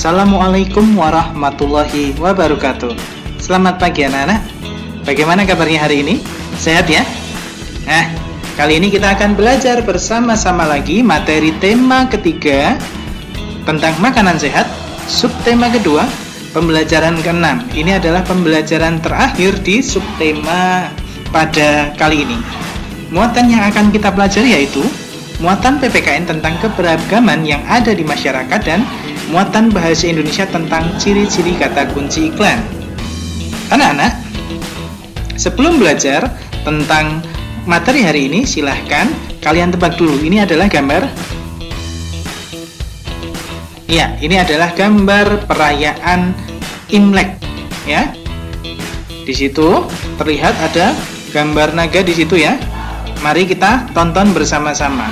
Assalamualaikum warahmatullahi wabarakatuh. Selamat pagi anak-anak. Bagaimana kabarnya hari ini? Sehat ya? Nah, kali ini kita akan belajar bersama-sama lagi materi tema ketiga tentang makanan sehat. Subtema kedua, pembelajaran ke-6. Ini adalah pembelajaran terakhir di subtema pada kali ini. Muatan yang akan kita pelajari yaitu muatan PPKN tentang keberagaman yang ada di masyarakat dan muatan bahasa Indonesia tentang ciri-ciri kata kunci iklan. Anak-anak, sebelum belajar tentang materi hari ini, silahkan kalian tebak dulu. Ini adalah gambar. Ya, ini adalah gambar perayaan Imlek. Ya, di situ terlihat ada gambar naga di situ ya. Mari kita tonton bersama-sama.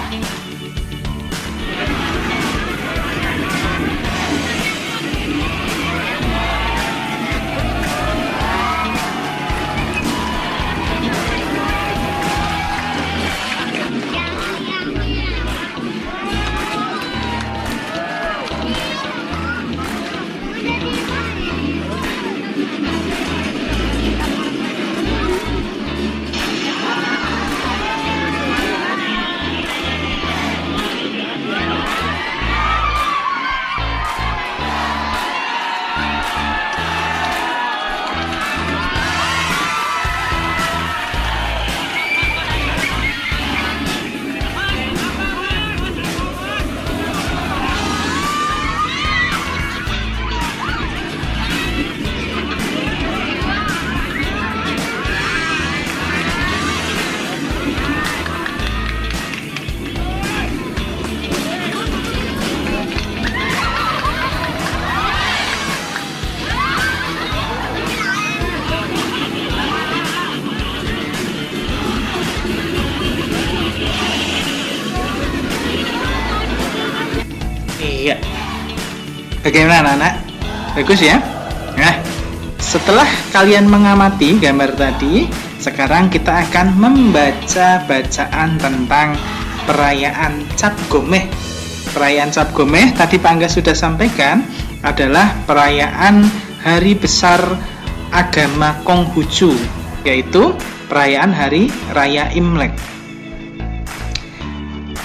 Iya. Bagaimana anak-anak? Bagus ya? Nah, setelah kalian mengamati gambar tadi, sekarang kita akan membaca bacaan tentang perayaan Cap Gomeh. Perayaan Cap Gomeh tadi Pak Angga sudah sampaikan adalah perayaan hari besar agama Konghucu, yaitu perayaan hari raya Imlek.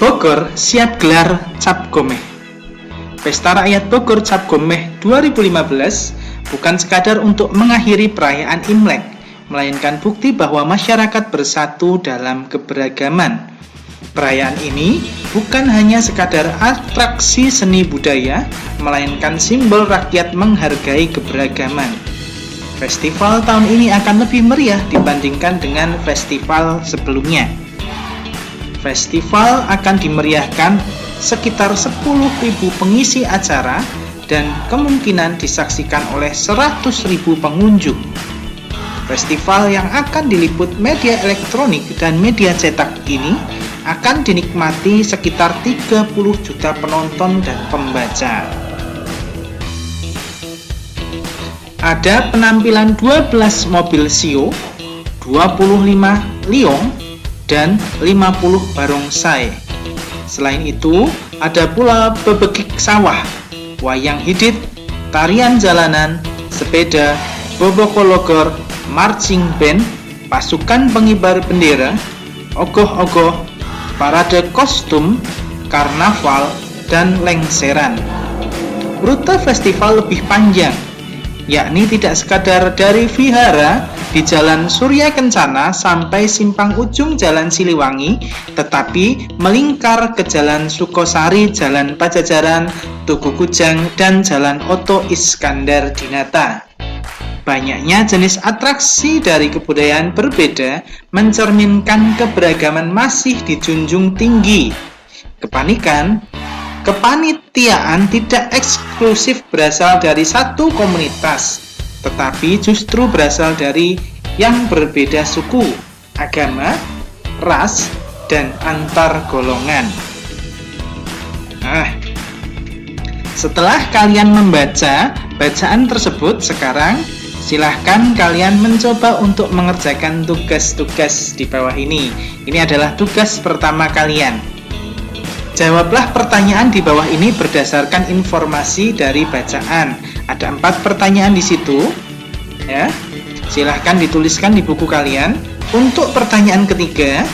Bogor siap gelar Cap Gomeh. Pesta Rakyat Bogor Cap Gomeh 2015 bukan sekadar untuk mengakhiri perayaan Imlek, melainkan bukti bahwa masyarakat bersatu dalam keberagaman. Perayaan ini bukan hanya sekadar atraksi seni budaya, melainkan simbol rakyat menghargai keberagaman. Festival tahun ini akan lebih meriah dibandingkan dengan festival sebelumnya. Festival akan dimeriahkan sekitar 10.000 pengisi acara dan kemungkinan disaksikan oleh 100.000 pengunjung. Festival yang akan diliput media elektronik dan media cetak ini akan dinikmati sekitar 30 juta penonton dan pembaca. Ada penampilan 12 mobil shio, 25 liong, dan 50 barongsai. Selain itu, ada pula bebegik sawah, wayang hidit, tarian jalanan, sepeda, bobokologor, marching band, pasukan pengibar bendera, ogoh-ogoh, parade kostum, karnaval, dan lengseran. Rute festival lebih panjang, yakni tidak sekadar dari Vihara di Jalan Surya Kencana sampai simpang ujung Jalan Siliwangi, tetapi melingkar ke Jalan Sukosari, Jalan Pajajaran, Tugu Kujang, dan Jalan Oto Iskandar Dinata. Banyaknya jenis atraksi dari kebudayaan berbeda mencerminkan keberagaman masih dijunjung tinggi. Kepanitiaan tidak eksklusif berasal dari satu komunitas, tetapi justru berasal dari yang berbeda suku, agama, ras, dan antar golongan. Nah, setelah kalian membaca bacaan tersebut, sekarang silahkan kalian mencoba untuk mengerjakan tugas-tugas di bawah ini. Ini adalah tugas pertama kalian. Jawablah pertanyaan di bawah ini berdasarkan informasi dari bacaan. Ada 4 pertanyaan di situ, ya. Silahkan dituliskan di buku kalian. Untuk pertanyaan ketiga,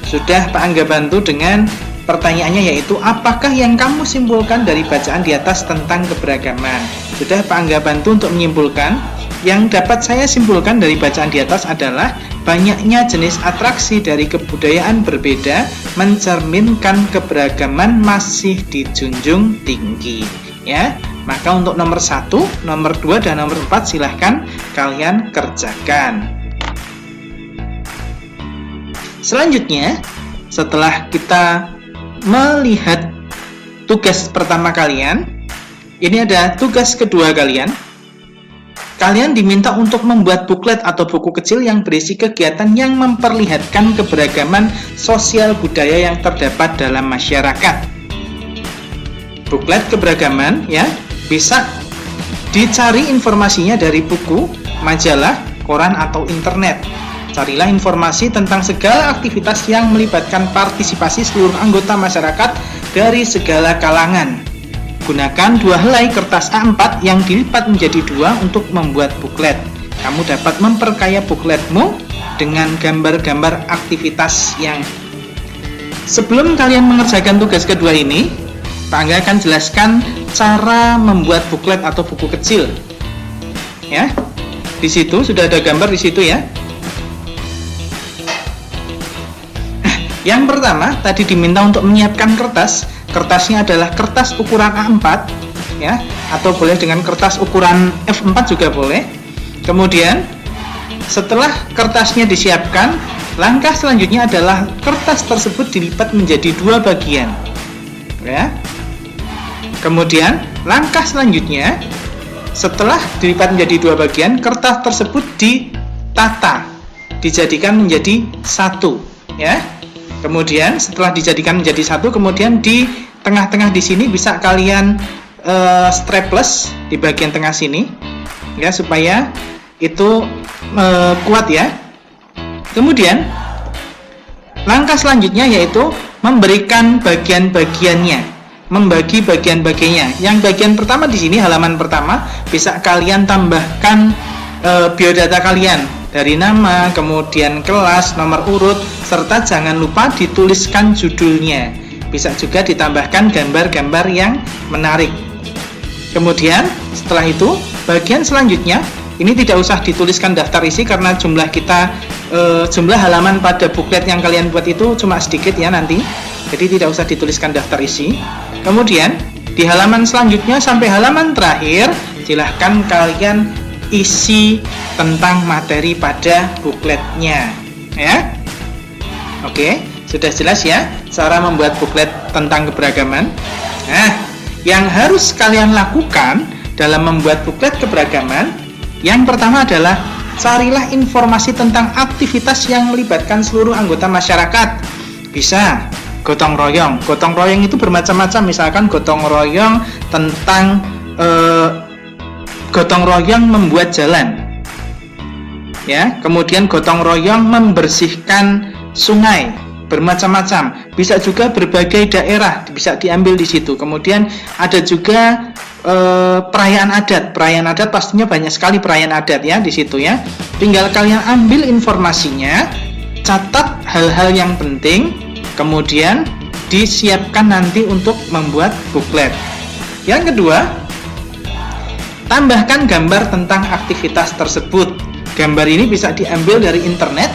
sudah Pak Angga bantu dengan pertanyaannya, yaitu apakah yang kamu simpulkan dari bacaan di atas tentang keberagaman? Sudah Pak Angga bantu untuk menyimpulkan. Yang dapat saya simpulkan dari bacaan di atas adalah banyaknya jenis atraksi dari kebudayaan berbeda mencerminkan keberagaman masih dijunjung tinggi, ya. Maka untuk nomor 1, nomor 2, dan nomor 4 silahkan kalian kerjakan. Selanjutnya, setelah kita melihat tugas pertama kalian, ini ada tugas kedua kalian. Kalian diminta untuk membuat buklet atau buku kecil yang berisi kegiatan yang memperlihatkan keberagaman sosial budaya yang terdapat dalam masyarakat. Buklet keberagaman, ya, bisa dicari informasinya dari buku, majalah, koran, atau internet. Carilah informasi tentang segala aktivitas yang melibatkan partisipasi seluruh anggota masyarakat dari segala kalangan. Gunakan 2 helai kertas A4 yang dilipat menjadi 2 untuk membuat buklet. Kamu dapat memperkaya bukletmu dengan gambar-gambar aktivitas yang... Sebelum kalian mengerjakan tugas kedua ini, Pak Angga akan jelaskan cara membuat buklet atau buku kecil. Ya, di situ sudah ada gambar di situ, ya. Yang pertama, tadi diminta untuk menyiapkan kertas. Kertasnya adalah kertas ukuran A4, ya, atau boleh dengan kertas ukuran F4 juga boleh. Kemudian, setelah kertasnya disiapkan, langkah selanjutnya adalah kertas tersebut dilipat menjadi 2 bagian, ya. Kemudian, langkah selanjutnya, setelah dilipat menjadi 2 bagian, kertas tersebut ditata, dijadikan menjadi 1, ya. Kemudian setelah dijadikan menjadi 1, kemudian di tengah-tengah di sini bisa kalian strapless di bagian tengah sini, ya, supaya itu kuat, ya. Kemudian langkah selanjutnya yaitu memberikan bagian-bagiannya, membagi bagian-bagiannya. Yang bagian pertama di sini, halaman pertama, bisa kalian tambahkan biodata kalian dari nama, kemudian kelas, nomor urut, serta jangan lupa dituliskan judulnya. Bisa juga ditambahkan gambar-gambar yang menarik. Kemudian setelah itu, bagian selanjutnya, ini tidak usah dituliskan daftar isi karena jumlah kita, jumlah halaman pada buklet yang kalian buat itu cuma sedikit, ya, nanti. Jadi tidak usah dituliskan daftar isi. Kemudian di halaman selanjutnya sampai halaman terakhir, silahkan kalian isi tentang materi pada bukletnya, ya. Oke, sudah jelas, ya, cara membuat buklet tentang keberagaman. Nah, yang harus kalian lakukan dalam membuat buklet keberagaman, yang pertama adalah carilah informasi tentang aktivitas yang melibatkan seluruh anggota masyarakat. Bisa gotong royong. Gotong royong itu bermacam-macam. Misalkan gotong royong tentang gotong royong membuat jalan, ya. Kemudian gotong royong membersihkan sungai, bermacam-macam. Bisa juga berbagai daerah bisa diambil di situ. Kemudian ada juga perayaan adat. Perayaan adat pastinya banyak sekali perayaan adat, ya, di situ, ya. Tinggal kalian ambil informasinya, catat hal-hal yang penting, kemudian disiapkan nanti untuk membuat buklet. Yang kedua, tambahkan gambar tentang aktivitas tersebut. Gambar ini bisa diambil dari internet,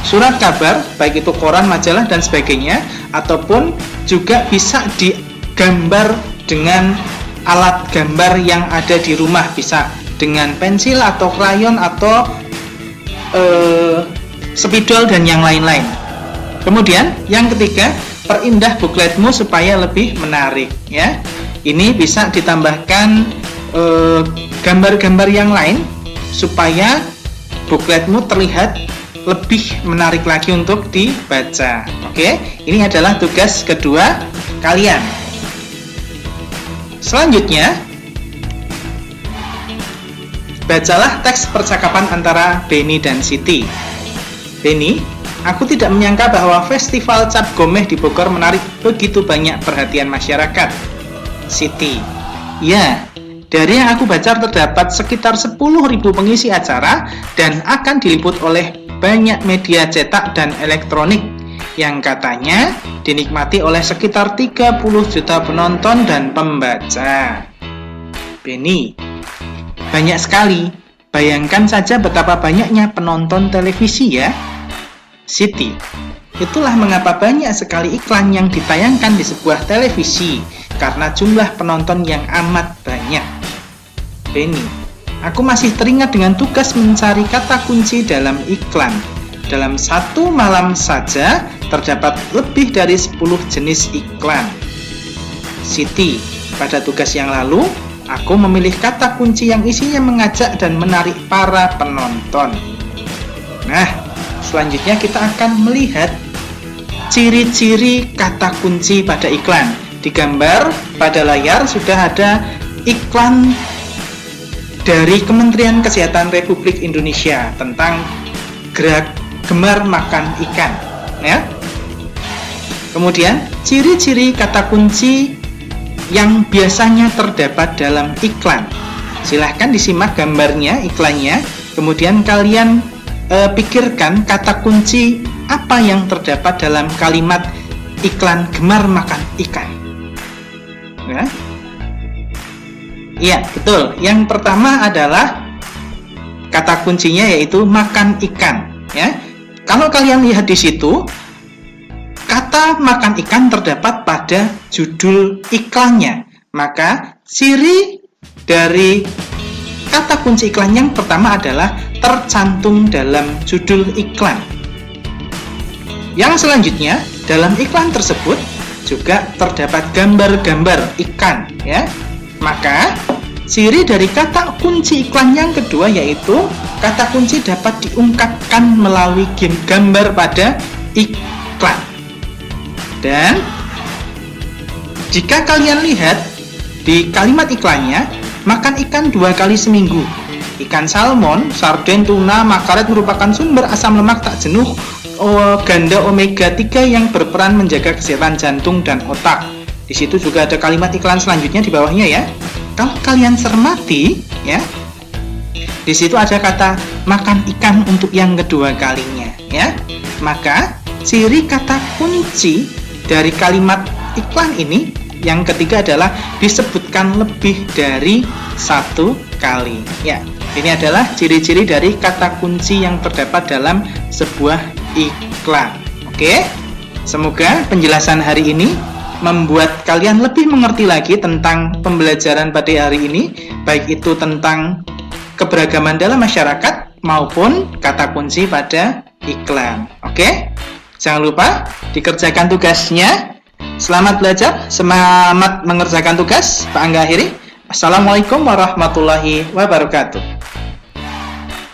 surat kabar, baik itu koran, majalah, dan sebagainya, ataupun juga bisa digambar dengan alat gambar yang ada di rumah, bisa dengan pensil atau krayon atau spidol dan yang lain-lain. Kemudian yang ketiga, perindah bukletmu supaya lebih menarik, ya. Ini bisa ditambahkan gambar-gambar yang lain supaya bukletmu terlihat lebih menarik lagi untuk dibaca. Oke, ini adalah tugas kedua kalian. Selanjutnya, bacalah teks percakapan antara Benny dan Siti. Benny, Aku tidak menyangka bahwa festival Cap Gomeh di Bogor menarik begitu banyak perhatian masyarakat. Siti: ya, dari yang aku baca terdapat sekitar 10.000 pengisi acara dan akan diliput oleh banyak media cetak dan elektronik yang katanya dinikmati oleh sekitar 30 juta penonton dan pembaca. Beni: banyak sekali. Bayangkan saja betapa banyaknya penonton televisi ya. Siti: itulah mengapa banyak sekali iklan yang ditayangkan di sebuah televisi, karena jumlah penonton yang amat banyak. Beni: aku masih teringat dengan tugas mencari kata kunci dalam iklan. Dalam satu malam saja terdapat lebih dari 10 jenis iklan. Siti: pada tugas yang lalu, aku memilih kata kunci yang isinya mengajak dan menarik para penonton. Nah, selanjutnya kita akan melihat ciri-ciri kata kunci pada iklan. Di gambar pada layar sudah ada iklan dari Kementerian Kesehatan Republik Indonesia tentang gemar makan ikan, ya. Kemudian ciri-ciri kata kunci yang biasanya terdapat dalam iklan. Silahkan disimak gambarnya, iklannya. Kemudian kalian pikirkan kata kunci apa yang terdapat dalam kalimat iklan gemar makan ikan. Ya. Iya, betul. Yang pertama adalah kata kuncinya yaitu makan ikan, ya. Kalau kalian lihat di situ, kata makan ikan terdapat pada judul iklannya. Maka ciri dari kata kunci iklan yang pertama adalah tercantum dalam judul iklan. Yang selanjutnya, dalam iklan tersebut juga terdapat gambar-gambar ikan, ya. Maka ciri dari kata kunci iklan yang kedua yaitu kata kunci dapat diungkapkan melalui gambar pada iklan. Dan jika kalian lihat di kalimat iklannya, makan ikan 2 kali seminggu. Ikan salmon, sarden, tuna, makaret merupakan sumber asam lemak tak jenuh ganda omega 3 yang berperan menjaga kesehatan jantung dan otak. Di situ juga ada kalimat iklan selanjutnya di bawahnya, ya. Kalau kalian cermati, ya, di situ ada kata makan ikan untuk yang kedua kalinya, ya. Maka ciri kata kunci dari kalimat iklan ini yang ketiga adalah disebutkan lebih dari 1 kali, ya. Ini adalah ciri-ciri dari kata kunci yang terdapat dalam sebuah iklan. Oke, semoga penjelasan hari ini membuat kalian lebih mengerti lagi tentang pembelajaran pada hari ini, baik itu tentang keberagaman dalam masyarakat maupun kata kunci pada iklan. Oke, jangan lupa dikerjakan tugasnya. Selamat belajar, semangat mengerjakan tugas. Pak Angga akhiri. Assalamualaikum warahmatullahi wabarakatuh.